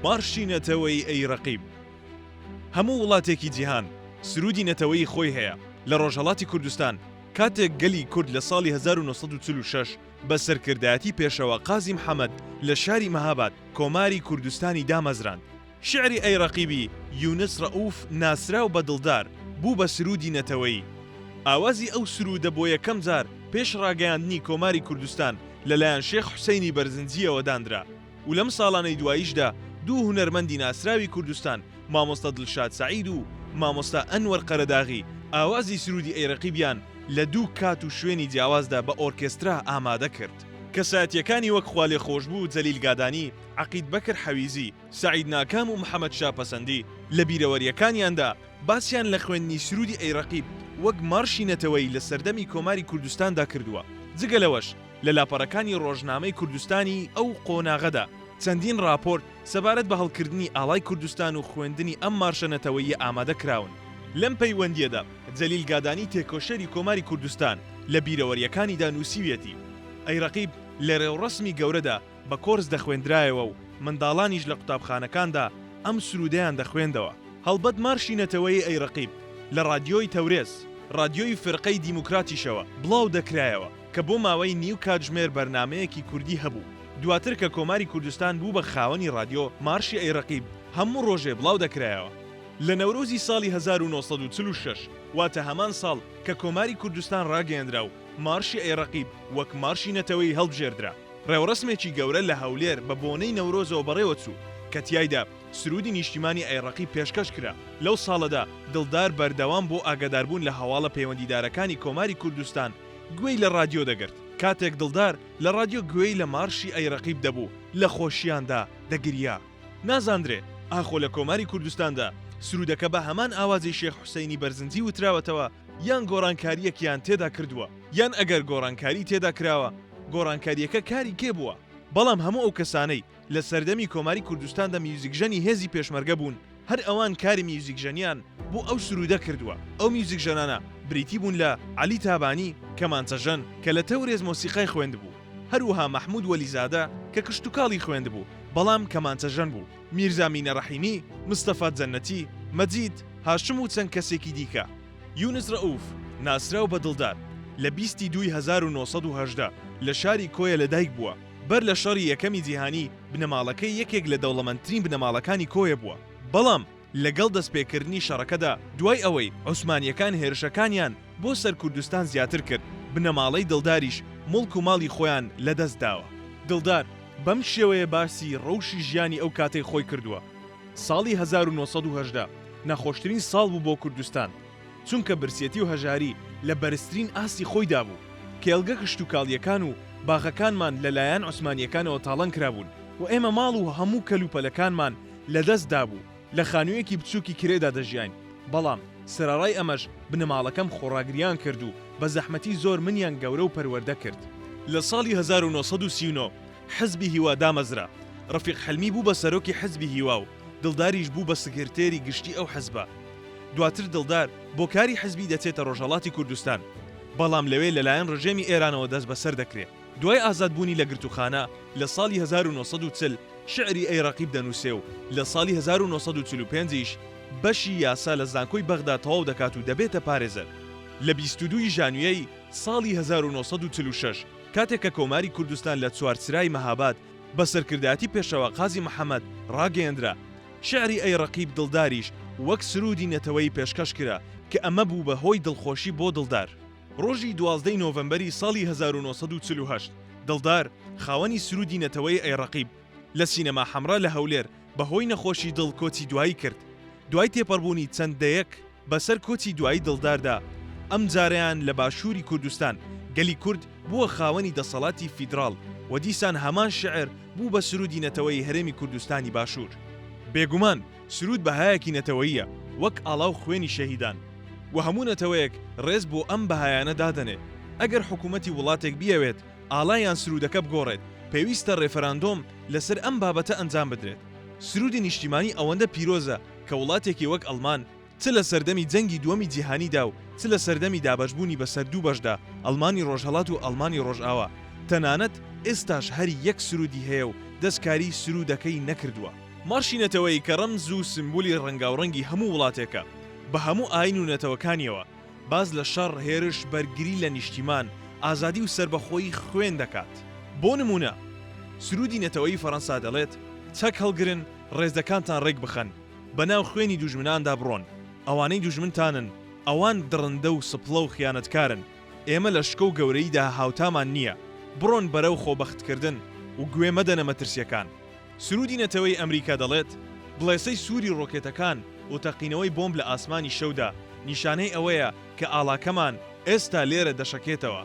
مارشی نەتەوەی ئەی ڕەقیب. هەموو وڵاتێکی جیهان سرودی نەتەوەی خۆی هەیە. لە ڕۆژهەڵاتی کوردستان کاتێک گەلی کورد لە ساڵی 1946 بە سەرکردایەتی پێشەوە قازی محەممەد لە شاری مەهاباد کۆماری کوردستانی دامەزراند. شعری ئەی ڕەقیبی یونس ڕەئوف ناسراو بە دڵدار بوو بە سرودی نەتەوەی. ئاوازی ئەو سرودە بۆ یەکەم جار پێش ڕاگەیاندنی کۆماری کوردستان لەلایەن شێخ حوسەینی بەرزنجیەوە دانرا و لەم ساڵانەی دواییشدا دوو هونەرمەندی ناسراوی کوردستان مامۆستا دڵشاد سەعید و مامۆستا ئەنوەر قەرەداغی ئاوازی سرودی ئەی ڕەقیبیان لە دوو کات و شوێنی جیاوازدا بە ئۆرکێسترا ئامادە کرد. کەسایەتیەکانی وەک خوالێ خۆشبوو، جەلیل گادانی، عەقید بەکر حەویزی، سەعید ناکام و محەممەد شاپەسەندی لە بیرەوەریەکانیاندا باسییان لە خوێندنی سرودی ئەی ڕەقیب وەک مارشی نەتەوەی لە سەردەمی کۆماری کوردستاندا کردووە. جگە لەوەش لە لاپەڕەکانی ڕۆژنامەی کوردستانی ئەو قۆناغەدا چەندین راپۆرت سەبارەت بە هەڵکردنی ئاڵای کوردستان و خوێندنی ئەم مارشە نەتەوەیی ئامادە کراون. لەم پەیوەندیەدا جەلیل گادانی تێکۆشەری کۆماری کوردستان لە بیرەوەریەکانیدا نووسیوێتی ئەی ڕەقیب لە ڕێوڕەسمی گەورەدا بە کۆرس دەخوێندرایەوە و منداڵانیش لە قوتابخانەکاندا ئەم سرودەیان دەخوێندەوە. هەڵبەت مارشی نەتەوەی ئەی ڕەقیب لە رادیۆی تەورێز، رادیۆی فرقەی دیموکراتیشەوە بڵاو دەکرایەوە کە بۆ ماوەی نیو کاتژمێر بەرنمەیەکی کوردی هەبوو. دواتر کە کۆماری کوردستان بوو بە خاوەنی رادیۆ، مارشی ئەی ڕەقیب هەموو ڕۆژێ بڵاو دەکرایەوە. لە نەورۆزی ساڵی 1946 واتە هەمان ساڵ کە کۆماری کوردستان ڕاگەیەندرا و مارشی ئەی ڕەقیب وەک مارشی نەتەوەی هەڵبژێردرا. ڕێوڕسمێکی گەورە لە هەولێر بە بۆنەی نەورۆزەوە بەڕێوە چوو کە تیایدا سرودی نیشتیمانی ئەی ڕەقیب پێشکەش کرا. لەو ساڵەدا دڵدار بەردەوام بۆ ئاگاداربوون لە هەواڵە پەیوەندیدارەکانی کۆماری کوردستان گوێی لە رادیۆ دەگرت. کاتێک دڵدار لە رادیۆ گوێی لە مارشی ئەی ڕەقیب دەبوو لە خۆشییاندا دەگریا. نازاندرێ ئاخۆ لە کۆماری کوردستاندا سرودەکە بە هەمان ئاوازی شێخ حوسەینی بەرزنجی وتراوەتەوە یان گۆڕانکاریەکیان تێدا کردووە یان ئەگەر گۆڕانکاری تێدا کراوە گۆڕانکاریەکە کاری کێ بووە. بەڵام هەموو ئەو کەسانەی لە سەردەمی کۆماری کوردستاندا میوزیکژەنی هێزی پێشمەرگە بوون هەر ئەوان کاری میوزیکژەنیان بۆ ئەو سرودە کردووە. ئەو میوزیکژەنانە بریتی بوون لە عەلی تابانی کەمانچەژەن کە لە تەورێز مۆسیقای خوێندبوو، هەروەها مەحموود وەلیزادە کە کشتوکاڵی خوێندبوو بەڵام کەمانچەژەن بوو، میرزا مینە ڕەحیمی، مستەفا جەنەتی، مەجید، هاشم و چەند کەسێکی دیکە. یونس ڕەئوف ناسراو بە دڵدار لە 22 1970 لە شاری کۆیە لەدایک بووە. بەر لە شەڕی یەکەمی جیهانی بنەماڵەکەی یەکێک لە دەوڵەمەندترین بنەماڵەکانی کۆیە بووە. بەڵام لەگەڵ دەستپێکردنی شەڕەکەدا دوای ئەوەی عوسمانیەکان هێرشەکانیان بۆ سەر کوردستان زیاتر کرد، بنەماڵەی دڵداریش مڵک و ماڵی خۆیان لەدەست داوە. دڵدار بەم شێوەیە باسی ڕەوشی ژیانی ئەو کاتەی خۆی کردووە. ساڵی 1970 نەخۆشترین ساڵ بوو بۆ کوردستان چونکە برسێتی و هەژاری لە بەرزترین ئاستی خۆیدا بوو. کێڵگە کشتوکاڵیەکان و باغەکانمان لەلایەن عوسمانیەکانەوە تاڵان کرابوون و ئێمە ماڵ و هەموو کەلوپەلەکانمان لەدەستدا بوو. لە خانوویەکی بچووکی کرێدا دەژیاین. بەڵام سەرڕای ئەمەش بنەماڵەکەم خۆڕاگریان کرد و بە زەحمەتی زۆر منیان گەورە و پەروەردە کرد. لە ساڵی 1939 حزبی هیوا دامەزرا. ڕەفیق حەلمی بوو بە سەرۆکی حزبی هیوا و دڵداریش بوو بە سکرتێری گشتی ئەو حزبە. دواتر دڵدار بۆ کاری حزبی دەچێتە ڕۆژهەڵاتی کوردستان، بەڵام لەوێ لەلایەن ڕژێمی ئێرانەوە دەست بەسەر دەکرێت. دوای ئازادبوونی لە گرتوخانە لە ساڵی 1940 شعری ئەی ڕەقیب دەنووسێ و لە ساڵی 1945 بەشی یاسا لە زانکۆی بەغدا تەواو دەکات و دەبێتە پارێزەر. لە 22 ژانویەی ساڵی 1946 کاتێک کە کۆماری کوردستان لە چوارچرای مەهاباد بە سەرکردایەتی پێشەوە قازی محەممەد ڕاگەیەندرا، شعری ئەی ڕەقیب دڵداریش وەک سرودی نەتەوەی پێشکەش کرا کە ئەمە بوو بە هۆی دڵخۆشی بۆ دڵدار. ڕۆژی 12 نۆڤەمبەری ساڵی 1948 دڵدار خاوەنی سرودی نەتەوەی ئەی ڕەقیب لە سینەما حەمرا لە هەولێر بەهۆی نەخۆشی دڵ کۆچی دوایی کرد. دوای تێپەڕبوونی چەندەیەک بەسەر کۆچی دوایی دڵداردا ئەم جارەیان لە باشووری کوردستان گەلی کورد بووە خاوەنی دەسەڵاتی فیدراڵ و دیسان هەمان شعر بوو بە سرودی نەتەوەی هەرێمی کوردستانی باشوور. بێگومان سرود بەهایەکی نەتەوەییە وەک ئاڵاو خوێنی شەهیدان و هەموو نەتەوەیەک ڕێز بۆ ئەم بەهایانە دادەنێ. ئەگەر حکوومەتی وڵاتێک بیەوێت ئاڵایان سرودەکە بگۆڕێت پێویستە ڕێفەراندۆم لەسەر ئەم بابەتە ئەنجام بدرێت. سرودی نیشتیمانی ئەوەندە پیرۆزە کە وڵاتێکی وەک ئەڵمان چ لە سەردەمی جەنگی دووەمی جیهانیدا و چ لە سەردەمی دابەشبوونی بەسەر دوو بەشدا ئەڵمانی ڕۆژهەڵات و ئەڵمانی ڕۆژئاوا تەنانەت ئێستاش هەری یەک سرودی هەیە و دەستکاری سرودەکەی نەکردووە. مارشی نەتەوەی کە ڕەمز و سمبولی ڕەنگاوڕەنگی هەموو وڵاتێکە بە هەموو ئاین و نەتەوەکانیەوە باز لە شەڕ هێرش بەرگری لە نیشتیمان ئازادی و سربەخۆیی خوێن دەکات. بۆ نمونە سرودی نەتەوەی فەڕەنسا دەڵێت چەک هەڵگرن ڕێزەکانتان ڕێک بخەن بەناو خوێنی دوژمناندا بڕۆن، ئەوانەی دوژمنتانن ئەوان دڕندە و سپڵە و خیانەتکارن، ئێمە لە شکە و گەورەیدا هاوتامان نییە، بڕۆن بەرەو خۆبەختکردن و گوێ مەدەنە مەترسیەکان. سرودی نەتەوەی ئەمریکا دەڵێت بڵێسەی سووری ڕۆکێتەکان و تەقینەوەی بۆمب لە ئاسمانی شەودا نیشانەی ئەوەیە کە ئاڵاکەمان ئێستا لێرە دەشەکێتەوە.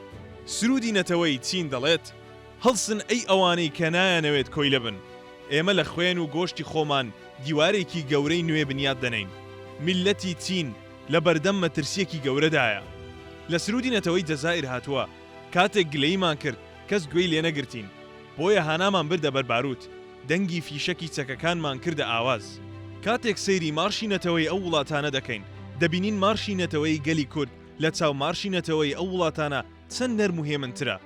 سرودی نەتەوەی چین دەڵێت هەڵسن ئەی ئەوانەی کە نایانەوێت کۆیلە بن، ئێمە لە خوێن و گۆشتی خۆمان دیوارێکی گەورەی نوێ بنیاد دەنین. میلەتی چین لە بەردەم مەترسیەکی گەورەدایە. لە سرودی نەتەوەی جەزائیر هاتووە کاتێک گلەیمان کرد کەس گوێی لێ نەگرتین، بۆیە هانامان بردە بەرباروت، دەنگی فیشەکی چەکەکانمان کردە ئاواز. کاتێک سەیری مارشی نەتەوەی ئەو وڵاتانە دەکەین دەبینین مارشی نەتەوەی گەلی کورد لە چاو مارشی نەتەوەی ئەو وڵاتانە چەند نەرم و هێمنترە.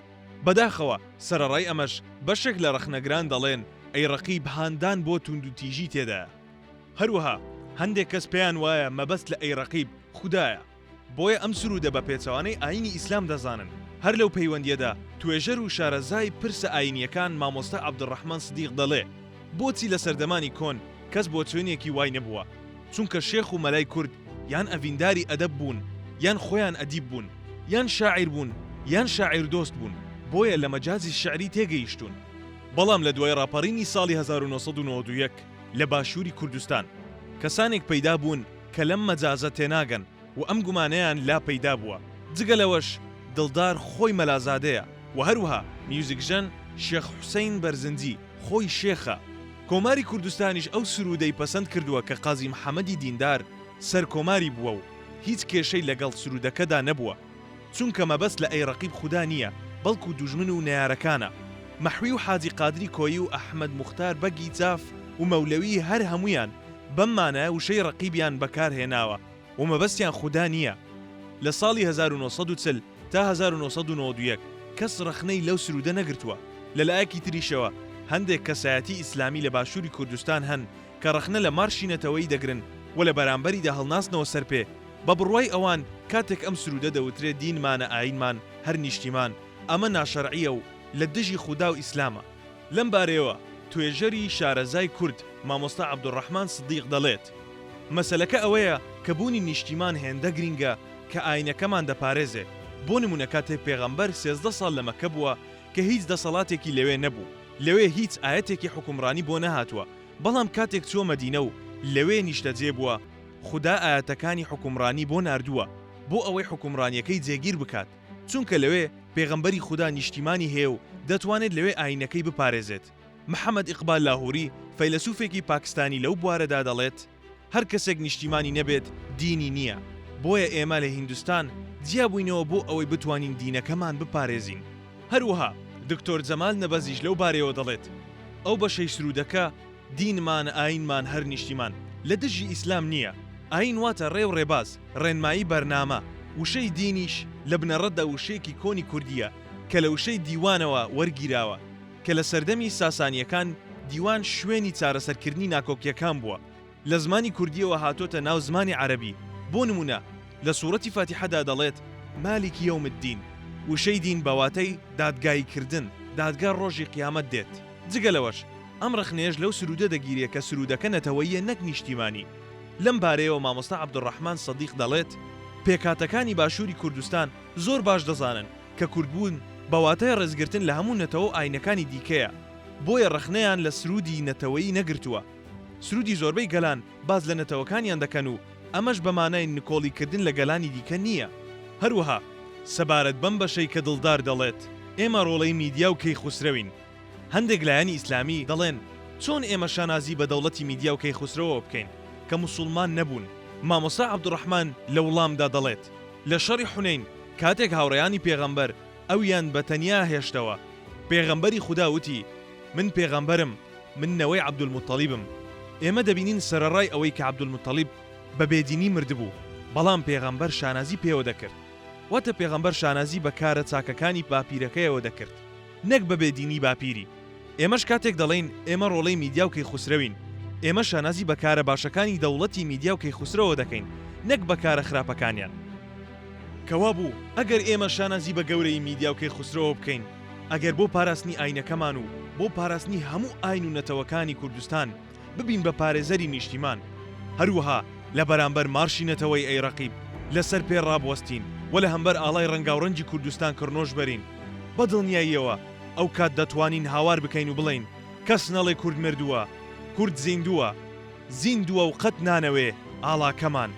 بەداخەوە سەرەڕای ئەمەش بەشێک لە ڕەخنەگران دەڵێن ئەی ڕەقیب هاندان بۆ توند و تیژی تێدایە. هەروەها هەندێک کەس پێیان وایە مەبەست لە ئەی ڕەقیب خودایە، بۆیە ئەم سرودە بە پێچەوانەی ئاینی ئیسلام دەزانن. هەر لەو پەیوەندیەدا توێژەر و شارەزای پرسە ئاینیەکان مامۆستا عەبدوڕەحمان سدیق دەڵێ بۆچی لە سەردەمانی کۆن کەس بۆ چوێنێکی وای نەبووە، چونکە شێخ و مەلای کورد یان ئەڤینداری ئەدەب بوون، یان خۆیان ئەدیب بوون، یان شاعیر بوون، یان شاعیر دۆست بوون، بۆیە لە مەجازی شعری تێگەیشتون. بەڵام لە دوای ڕاپەڕینی ساڵی 1991 لە باشووری کوردستان کەسانێک پەیدا بوون کە لەم مەجازە تێناگەن و ئەم گومانەیان لا پەیدا بووە. جگە لەوەش دڵدار خۆی مەلازادەیە و هەروەها میوزیکژەن شێخ حوسەین بەرزنجی خۆی شێخە. کۆماری کوردستانیش ئەو سرودەی پەسەند کردووە کە قازی محەممەدی دیندار سەر کۆماری بووە و هیچ کێشەی لەگەڵ سرودەکەدا نەبووە، چونکە مەبەست لە ئەی ڕەقیب خودا نییە بەڵکو دوژمن و نەیارەکانە. مەحوی و حاجی قادری کۆیی و ئەحمەد موختار بەگی جاف و مەولەوی هەر هەمویان بەممانە وشەی ڕەقیبیان بەکارهێناوە و مەبەستیان خودا نییە. لە ساڵی 1940 تا 1991 کەس ڕەخنەی لەو سرودە نەگرتووە. لەلایەکی تریشەوە هەندێک کەسایەتی ئیسلامی لە باشووری کوردستان هەن کە ڕەخنە لە مارشی نەتەوەی دەگرن و لە بەرامبەریدا هەڵناسنەوە سەرپێ بە بڕوای ئەوان کاتێک ئەم سرودە دەوترێت دینمانە ئاینمان هەر نیشتیمان ئەمە ناشەرعیە و لە دژی خودا و ئیسلامە. لەم بارەیەوە توێژەری شارەزای کورد مامۆستا عەبدوڕەحمان سدیق دەڵێت مەسەلەکە ئەوەیە کە بوونی نیشتیمان هێندە گرینگە کە ئاینەکەمان دەپارێزێ. بۆ نمونە کاتێک پێغەمبەر 13 ساڵ لە مەکە بووە کە هیچ دەسەڵاتێکی لەوێ نەبوو، لەوێ هیچ ئاەتێکی حکومڕانی بۆ نەهاتووە، بەڵام کاتێک چووە مەدینە و لەوێ نیشتەجێ بووە خودا ئاەتەکانی حکومڕانی بۆ ناردووە بۆ ئەوەی حکومڕانیەکەی جێگیر بکات، چونکە لەوێ پێغەمبەری خودا نیشتیمانی هەیە و دەتوانێت لەوێ ئاینەکەی بپارێزێت. محەممەد ئیقبال لاهوری فەیلسوفێکی پاکستانی لەو بوارەدا دەڵێت هەر کەسێک نیشتیمانی نەبێت دینی نییە، بۆیە ئێمە لە هیندستان جیابووینەوە بۆ ئەوەی بتوانین دینەکەمان بپارێزین. هەروەها دکتۆر جەمال نەبەزیش لەو بارەیەوە دەڵێت ئەو بەشەی سرودەکە دینمان ئاینمان هەر نیشتیمان لە دژی ئیسلام نییە. ئاین واتە ڕێ و ڕێباز، ڕێنمایی بەرنامە. وشەی دینیش لە بنەڕەتدا وشەیەکی کۆنی کوردیە کە لە وشەی دیوانەوە وەرگیراوە کە لە سەردەمی ساسانیەکان دیوان شوێنی چارەسەرکردنی ناکۆکیەکان بووە. لە زمانی کوردیەوە هاتۆتە ناو زمانی عەرەبی. بۆ نمونە لە سوورەتی فاتیحەدا دەڵێت مالکی یەوم الدین، وشەی دین بەواتەی دادگاییکردن، دادگا ڕۆژی قیامەت دێت. جگە لەوەش ئەم ڕەخنێژ لەو سرودە دەگیرێت کە سرودەکە نەتەوەییە نەک نیشتیمانی. لەم بارەیەوە مامۆستا عەبدوڕەحمان سەدیق دەڵێت پێکاتەکانی باشووری کوردستان زۆر باش دەزانن کە کوردبوون بەواتای ڕێزگرتن لە هەموو نەتەوە ئاینەکانی دیکەیە، بۆیە ڕەخنەیان لە سرودی نەتەوەیی نەگرتووە. سرودی زۆربەی گەلان باز لە نەتەوەکانیان دەکەن و ئەمەش بەمانای نکۆڵیکردن لە گەلانی دیکە نییە. هەروەها سەبارەت بەم بەشەی کە دڵدار دەڵێت ئێمە ڕۆڵەی میدیا و کەیخوسرەوین. هەندێک لایەنی ئیسلامی دەڵێن چۆن ئێمە شانازی بە دەوڵەتی میدیا و کەیخوسرەوە بکەین کە موسڵمان نەبوون. مامۆستا عەبدوڕەحمان لە وڵامدا دەڵێت لە شەڕی حونەین کاتێک هاوڕێیانی پێغەمبەر ئەویان بەتەنیا هێشتەوە، پێغەمبەری خودا وتی من پێغەمبەرم، من نەوەی عەبدولموتەلیبم. ئێمە دەبینین سەرەڕای ئەوەی کە عەبدولموتەلیب بە بێدینی مردبوو، بەڵام پێغەمبەر شانازی پێوە دەکرد. واتە پێغەمبەر شانازی بە کارە چاکەکانی باپیرەکەیەوە دەکرد، نەک بە بێدینی باپیری. ئێمەش کاتێک دەڵێن ئێمە ڕۆڵەی میدیا و کەیخوسرەوین، ئێمە شانازی بەکارە باشەکانی دەوڵەتی میدیا و کەیخسرەوە دەکەین نەک بەکارە خراپەکانیان کەوا بوو ئەگەر ئێمە شانازی بە گەورەی میدیا و کەیخسرەوە بکەین ئەگەر بۆ پاراستنی ئاینەکەمان و بۆ پاراستنی هەموو ئاین و نەتەوەکانی کوردستان ببین بە پارێزەری نیشتیمان هەروەها لە بەرامبەر مارشی نەتەوەی ئەیڕەقیب لەسەر پێ ڕابوەستین و لە هەمبەر ئاڵای ڕەنگاوڕەنجی کوردستان کڕنۆژ بەرین بە دڵنیاییەوە ئەو کات دەتوانین هاوار بکەین و بڵین کەس نەڵێ کورد مردووە کورد زیندووە و قەت نانەوێ ئاڵاکەمان